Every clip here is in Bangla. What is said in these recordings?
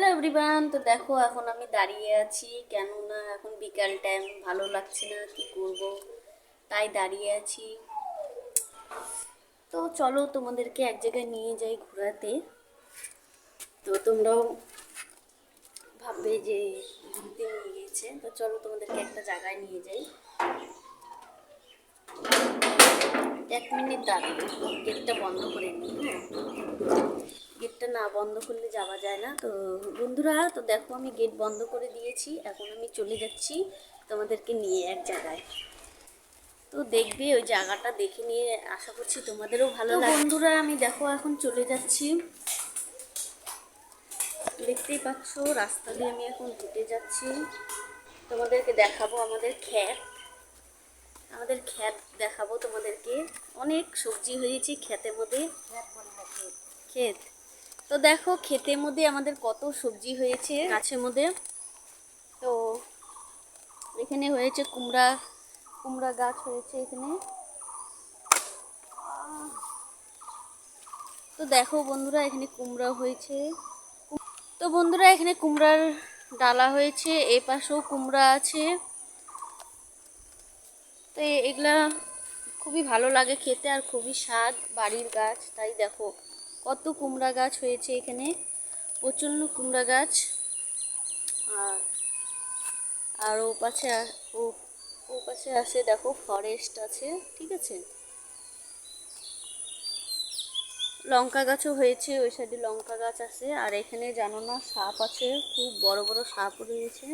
Hello everyone. তো দেখো এখন আমি দাঁড়িয়ে আছি, কেননা এখন বিকাল টাইম, ভালো লাগছে না, কি করব, তাই দাঁড়িয়ে আছি। তো চলো তোমাদেরকে এক জায়গায় নিয়ে যাই ঘোরাতে। তো তোমরাও ভাববে যে ঘুরতে নিয়ে গিয়েছে। তো চলো তোমাদেরকে একটা জায়গায় নিয়ে যাই। 1 মিনিট দাঁড়াবো, গেটটা বন্ধ করে নিই। হ্যাঁ, গেটটা না বন্ধ করলে যাওয়া যায় না। তো বন্ধুরা, তো দেখো আমি গেট বন্ধ করে দিয়েছি, এখন আমি চলে যাচ্ছি তোমাদেরকে নিয়ে এক জায়গায়। তো দেখবে ওই জায়গাটা দেখে নিয়ে আশা করছি তোমাদেরও ভালো লাগবে। বন্ধুরা আমি দেখো এখন চলে যাচ্ছি, দেখতেই পাচ্ছ রাস্তা দিয়ে আমি এখন হেঁটে যাচ্ছি। তোমাদেরকে দেখাবো আমাদের ক্ষেত দেখাবো তোমাদেরকে। অনেক সবজি হয়েছে ক্ষেতের মধ্যে। ক্ষেত, তো দেখো ক্ষেতের মধ্যে আমাদের কত সবজি হয়েছে গাছের মধ্যে। তো এখানে হয়েছে কুমড়া গাছ হয়েছে এখানে। তো দেখো বন্ধুরা এখানে কুমড়া হয়েছে। তো বন্ধুরা এখানে কুমড়ার ডালা হয়েছে, এই পাশেও কুমড়া আছে। তো এগুলা খুবই ভালো লাগে খেতে, আর খুবই স্বাদ, বাড়ির গাছ। তাই দেখো কত কুমড়া গাছ হয়েছে এখানে, প্রচণ্ড কুমড়া গাছ। আর ও পাশে আছে দেখো ফরেস্ট আছে, ঠিক আছে। লঙ্কা গাছও হয়েছে, ওই সাইডে লঙ্কা গাছ আছে। আর এখানে জানো না সাপ আছে, খুব বড় বড় সাপ রয়েছে।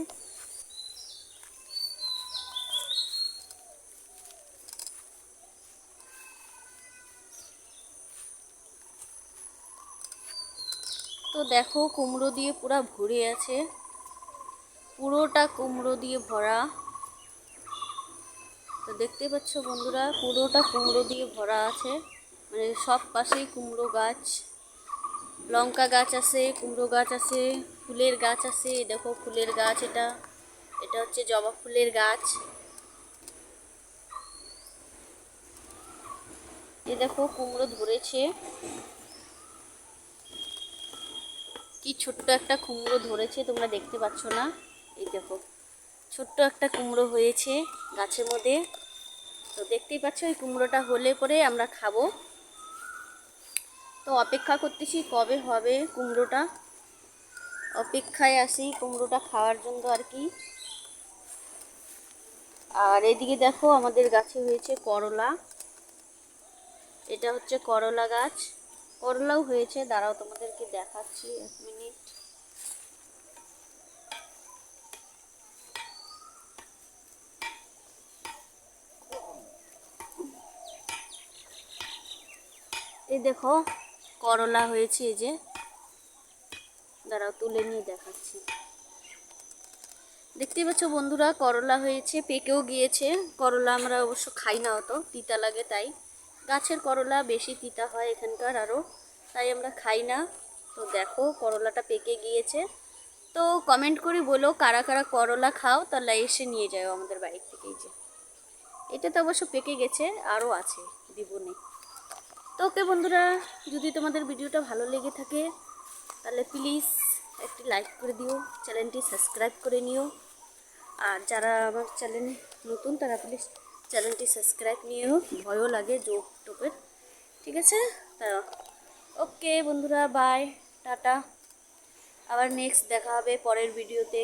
তো দেখো কুমড়ো দিয়ে পুরা ভরে আছে, পুরোটা কুমড়ো দিয়ে ভরা। তো দেখতে পাচ্ছ বন্ধুরা, পুরোটা কুমড়ো দিয়ে ভরা আছে, মানে সব পাশেই কুমড়ো গাছ। লঙ্কা গাছ আছে, কুমড়ো গাছ আছে, ফুলের গাছ আছে। দেখো ফুলের গাছ, এটা হচ্ছে জবা ফুলের গাছ। দেখো কুমড়ো ধরেছে, কি ছোট্ট একটা কুমড়ো ধরেছে, তোমরা দেখতে পাচ্ছ না। এই দেখো ছোট্ট একটা কুমড়ো হয়েছে গাছের মধ্যে। তো দেখতেই পাচ্ছ এই কুমড়োটা হলে পরে আমরা খাবো। তো অপেক্ষা করতেছি কবে হবে কুমড়োটা, অপেক্ষায় আসি কুমড়োটা খাওয়ার জন্য আর কি। আর এদিকে দেখো আমাদের গাছে হয়েছে করলা, এটা হচ্ছে করলা গাছ। করলাও হয়েছে, দাঁড়াও তোমাদেরকে দেখাচ্ছি 1 মিনিট। এই দেখো করলা হয়েছে, এই যে দাঁড়াও তুলে নিয়ে দেখাচ্ছি। দেখতেই পাচ্ছ বন্ধুরা করলা হয়েছে, পেকেও গিয়েছে। করলা আমরা অবশ্য খাই না, অত তিতা লাগে, তাই গাছের করলা বেশি তিতা হয় এখানকার আরও, তাই আমরা খাই না। তো দেখো করলাটা পেকে গিয়েছে। তো কমেন্ট করে বলো কারা কারা করলা খাও, তাহলে এসে নিয়ে যাও আমাদের বাড়ি থেকে। এই যে এটা তো অবশ্য পেকে গেছে, আরও আছে, দিবনে। তো ওকে বন্ধুরা, যদি তোমাদের ভিডিওটা ভালো লেগে থাকে তাহলে প্লিজ একটি লাইক করে দিও, চ্যানেলটি সাবস্ক্রাইব করে নিও। আর যারা আমার চ্যানেলে নতুন তারা প্লিজ চ্যানেলটি সাবস্ক্রাইব নিও, ভয়ও লাগে জোক টোপের, ঠিক আছে। তা ওকে বন্ধুরা, বাই, টাটা। আবার নেক্সট দেখা হবে পরের ভিডিওতে।